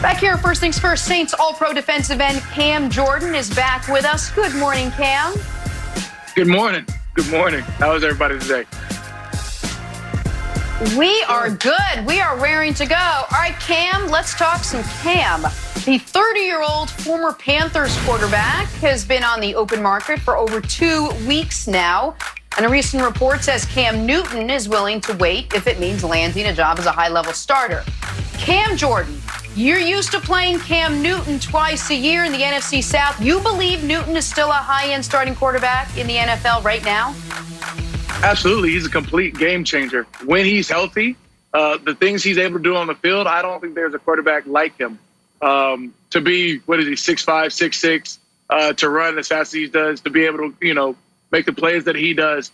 Back here, first things first, Saints All-Pro defensive end Cam Jordan is back with us. Good morning, Cam. Good morning. Good morning. How is everybody today? We are good. We are raring to go. All right, Cam, let's talk some Cam. The 30-year-old former Panthers quarterback has been on the open market for over 2 weeks now. And a recent report says Cam Newton is willing to wait if it means landing a job as a high-level starter. Cam Jordan, you're used to playing Cam Newton twice a year in the NFC South. You believe Newton is still a high-end starting quarterback in the NFL right now? Absolutely. He's a complete game changer. When he's healthy, the things he's able to do on the field, I don't think there's a quarterback like him. To be, 6'5", 6'6", to run as fast as he does, to be able to, make the plays that he does.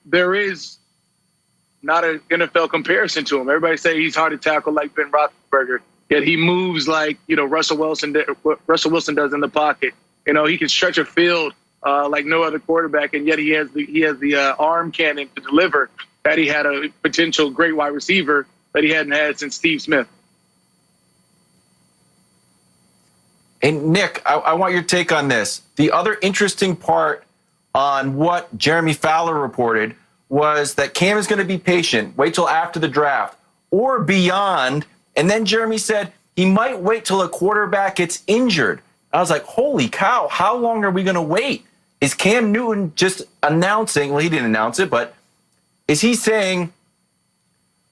There is not an NFL comparison to him. Everybody say he's hard to tackle like Ben Roethlisberger, yet he moves like, Russell Wilson does in the pocket. He can stretch a field like no other quarterback, and yet he has the arm cannon to deliver that he had a potential great wide receiver that he hadn't had since Steve Smith. And Nick, I want your take on this. The other interesting part on what Jeremy Fowler reported was that Cam is going to be patient, wait till after the draft or beyond. And then Jeremy said he might wait till a quarterback gets injured. I was like, holy cow, how long are we going to wait? Is Cam Newton just announcing, well, he didn't announce it, but is he saying,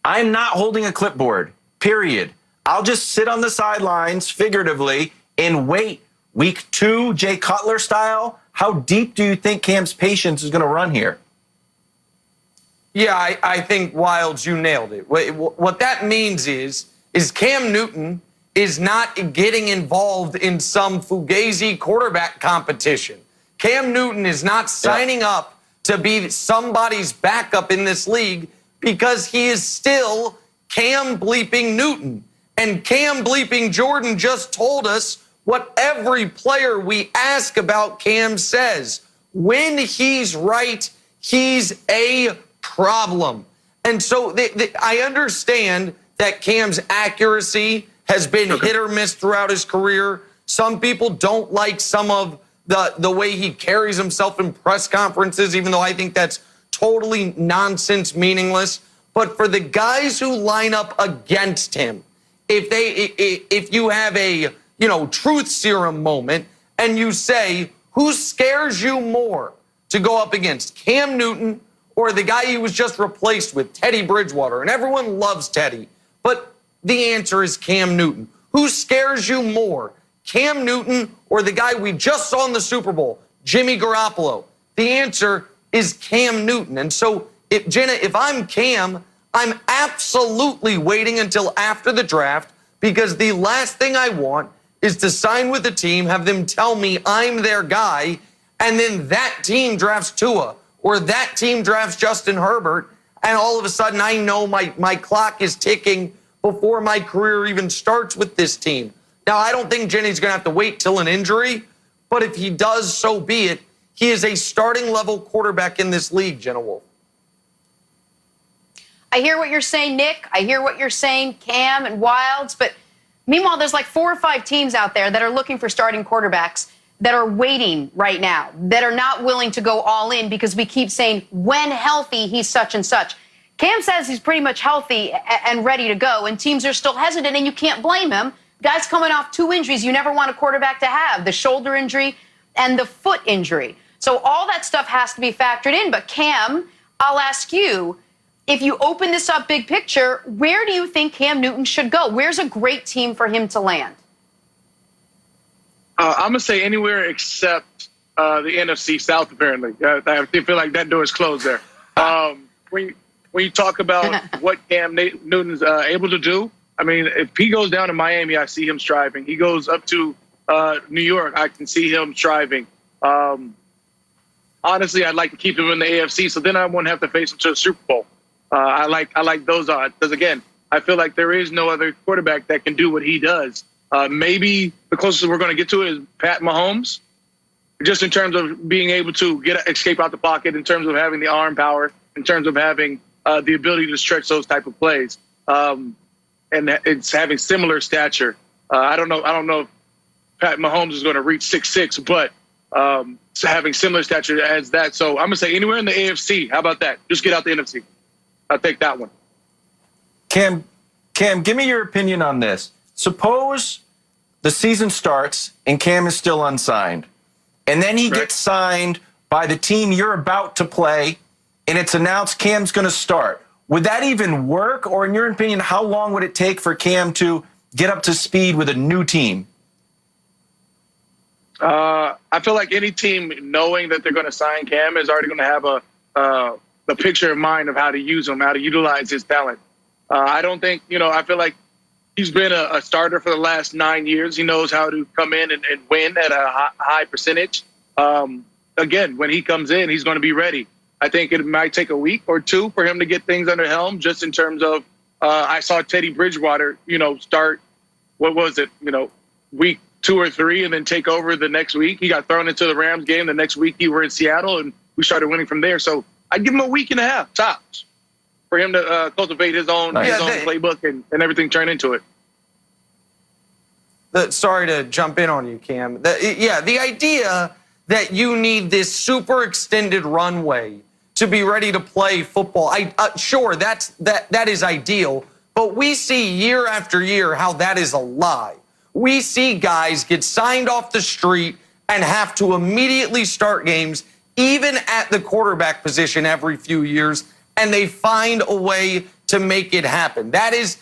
I'm not holding a clipboard, period. I'll just sit on the sidelines, figuratively, and wait week 2, Jay Cutler style? How deep do you think Cam's patience is going to run here? Yeah, I think, Wilds, you nailed it. What that means is Cam Newton is not getting involved in some fugazi quarterback competition. Cam Newton is not signing up to be somebody's backup in this league because he is still Cam bleeping Newton. And Cam bleeping Jordan just told us what every player we ask about Cam says. When he's right, he's a problem. And so I understand that Cam's accuracy has been hit or miss throughout his career. Some people don't like some of the way he carries himself in press conferences, even though I think that's totally nonsense, meaningless. But for the guys who line up against him, if you have a truth serum moment and you say, who scares you more to go up against, Cam Newton or the guy he was just replaced with, Teddy Bridgewater? And everyone loves Teddy, but the answer is Cam Newton. Who scares you more, Cam Newton or the guy we just saw in the Super Bowl, Jimmy Garoppolo? The answer is Cam Newton. And so, Jenna, if I'm Cam, I'm absolutely waiting until after the draft, because the last thing I want is to sign with a team, have them tell me I'm their guy, and then that team drafts Tua or that team drafts Justin Herbert, and all of a sudden I know my clock is ticking before my career even starts with this team. Now, I don't think Jenny's going to have to wait till an injury, but if he does, so be it. He is a starting level quarterback in this league, Jenna Wolf. I hear what you're saying, Nick. I hear what you're saying, Cam and Wilds. But meanwhile, there's like 4 or 5 teams out there that are looking for starting quarterbacks that are waiting right now, that are not willing to go all in because we keep saying, when healthy, he's such and such. Cam says he's pretty much healthy and ready to go, and teams are still hesitant, and you can't blame him. Guys coming off 2 injuries you never want a quarterback to have, the shoulder injury and the foot injury. So all that stuff has to be factored in. But Cam, I'll ask you, if you open this up big picture, where do you think Cam Newton should go? Where's a great team for him to land? I'm going to say anywhere except the NFC South, apparently. I feel like that door is closed there. When you talk about what Cam Newton's able to do, I mean, if he goes down to Miami, I see him striving. He goes up to New York, I can see him striving. Honestly, I'd like to keep him in the AFC, so then I wouldn't have to face him to the Super Bowl. I like those odds because, again, I feel like there is no other quarterback that can do what he does. Maybe the closest we're going to get to it is Pat Mahomes, just in terms of being able to escape out the pocket, in terms of having the arm power, in terms of having the ability to stretch those type of plays. And it's having similar stature. I don't know if Pat Mahomes is going to reach 6'6", but having similar stature as that. So I'm going to say anywhere in the AFC. How about that? Just get out the NFC. I'll take that one. Cam, give me your opinion on this. Suppose the season starts and Cam is still unsigned, and then he gets signed by the team you're about to play, and it's announced Cam's going to start. Would that even work? Or in your opinion, how long would it take for Cam to get up to speed with a new team? I feel like any team knowing that they're going to sign Cam is already going to have a picture in mind of how to use him, how to utilize his talent. I don't think, I feel like he's been a starter for the last 9 years. He knows how to come in and win at a high percentage. Again, when he comes in, he's going to be ready. I think it might take a week or two for him to get things under helm, just in terms of I saw Teddy Bridgewater, start, week 2 or 3 and then take over the next week. He got thrown into the Rams game. The next week he were in Seattle and we started winning from there. So I'd give him a week and a half tops for him to cultivate his own playbook and everything turn into it. Sorry to jump in on you, Cam. The idea that you need this super extended runway to be ready to play football, sure, that is ideal, but we see year after year how that is a lie. We see guys get signed off the street and have to immediately start games, even at the quarterback position every few years, and they find a way to make it happen. That is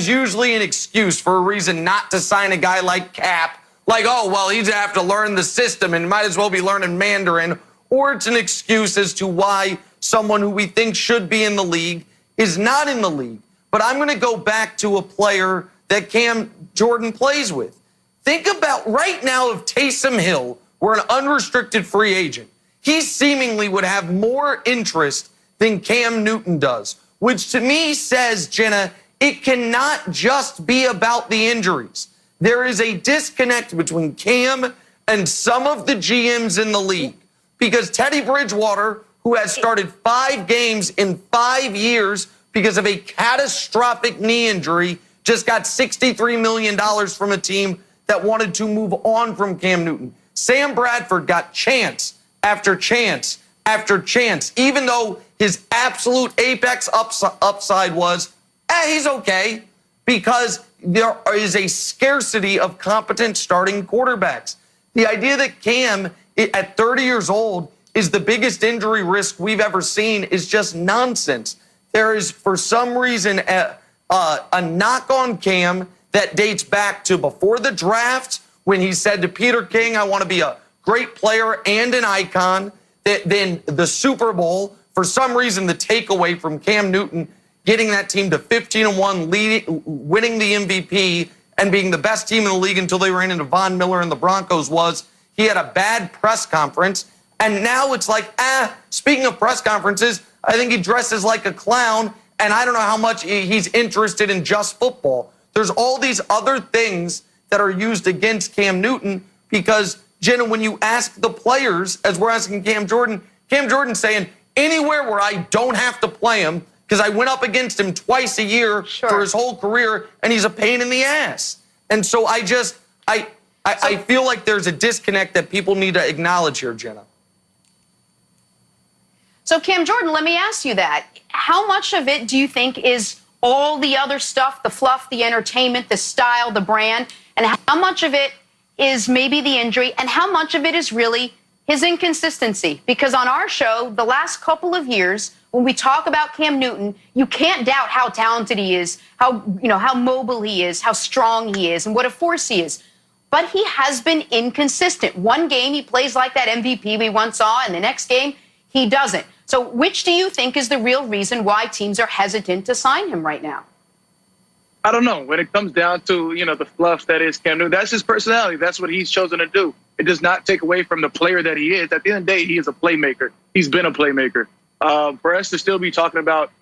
usually an excuse for a reason not to sign a guy like Cap. Like, oh, well, he's going to have to learn the system and might as well be learning Mandarin. Or it's an excuse as to why someone who we think should be in the league is not in the league. But I'm going to go back to a player that Cam Jordan plays with. Think about right now if Taysom Hill were an unrestricted free agent. He seemingly would have more interest than Cam Newton does, which to me says, Jenna, it cannot just be about the injuries. There is a disconnect between Cam and some of the GMs in the league, because Teddy Bridgewater, who has started 5 games in 5 years because of a catastrophic knee injury, just got $63 million from a team that wanted to move on from Cam Newton. Sam Bradford got chance after chance after chance, even though his absolute apex upside was, he's okay, because there is a scarcity of competent starting quarterbacks. The idea that Cam, at 30 years old, is the biggest injury risk we've ever seen is just nonsense. There is, for some reason, a knock on Cam that dates back to before the draft, when he said to Peter King, I want to be a great player and an icon. Then the Super Bowl, for some reason, the takeaway from Cam Newton getting that team to 15-1, winning the MVP, and being the best team in the league until they ran into Von Miller and the Broncos was he had a bad press conference. And now it's like, speaking of press conferences, I think he dresses like a clown, and I don't know how much he's interested in just football. There's all these other things that are used against Cam Newton because, Jenna, when you ask the players, as we're asking Cam Jordan's saying, anywhere where I don't have to play him, because I went up against him twice a year for his whole career, and he's a pain in the ass. And so I feel like there's a disconnect that people need to acknowledge here, Jenna. So, Cam Jordan, let me ask you that. How much of it do you think is all the other stuff, the fluff, the entertainment, the style, the brand, and how much of it is maybe the injury, and how much of it is really his inconsistency? Because on our show, the last couple of years, when we talk about Cam Newton, you can't doubt how talented he is, how mobile he is, how strong he is, and what a force he is. But he has been inconsistent. One game he plays like that MVP we once saw, and the next game he doesn't. So which do you think is the real reason why teams are hesitant to sign him right now? I don't know. When it comes down to, the fluff that is Cam Newton, that's his personality. That's what he's chosen to do. It does not take away from the player that he is. At the end of the day, he is a playmaker. He's been a playmaker. For us to still be talking about,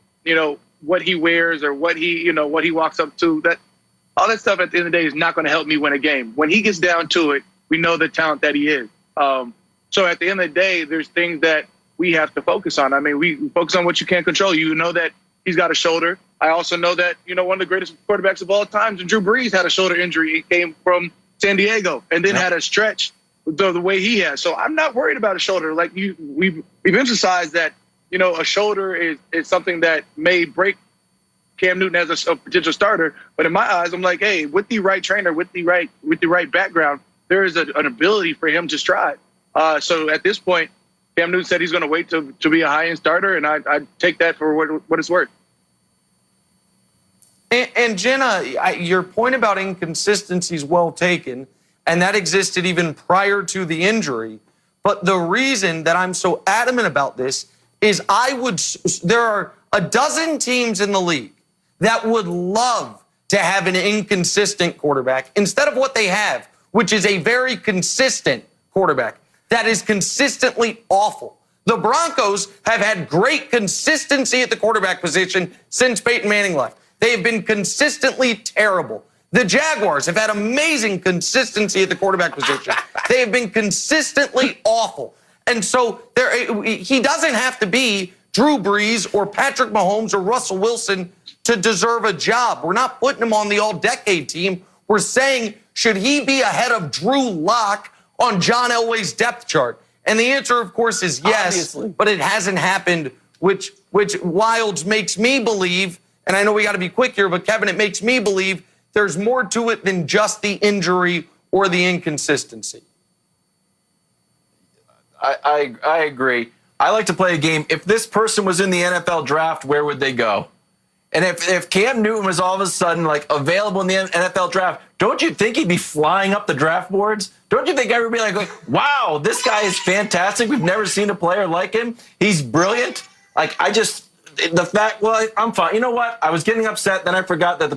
what he wears or what he walks up to, all that stuff at the end of the day is not going to help me win a game. When he gets down to it, we know the talent that he is. So at the end of the day, there's things that we have to focus on. I mean, we focus on what you can't control. You know that he's got a shoulder. I also know that, one of the greatest quarterbacks of all time, Drew Brees, had a shoulder injury. He came from San Diego and then had a stretch the way he has. So I'm not worried about a shoulder. Like we've emphasized that, a shoulder is something that may break Cam Newton as a potential starter. But in my eyes, I'm like, hey, with the right trainer, with the right background, there is an ability for him to strive. So at this point, Cam Newton said he's going to wait to be a high-end starter, and I take that for what it's worth. And Jenna, your point about inconsistency is well taken, and that existed even prior to the injury. But the reason that I'm so adamant about this is there are a dozen teams in the league that would love to have an inconsistent quarterback instead of what they have, which is a very consistent quarterback that is consistently awful. The Broncos have had great consistency at the quarterback position since Peyton Manning left. They have been consistently terrible. The Jaguars have had amazing consistency at the quarterback position. They have been consistently awful. And so he doesn't have to be Drew Brees or Patrick Mahomes or Russell Wilson to deserve a job. We're not putting him on the all-decade team. We're saying, should he be ahead of Drew Lock on John Elway's depth chart? And the answer, of course, is yes, obviously. But it hasn't happened, which Wilds makes me believe, and I know we got to be quick here, but Kevin, it makes me believe there's more to it than just the injury or the inconsistency. I agree. I like to play a game. If this person was in the NFL draft, where would they go? And if Cam Newton was all of a sudden available in the NFL draft, don't you think he'd be flying up the draft boards? Don't you think everybody would be like, wow, this guy is fantastic. We've never seen a player like him. He's brilliant. I'm fine. You know what? I was getting upset. Then I forgot that the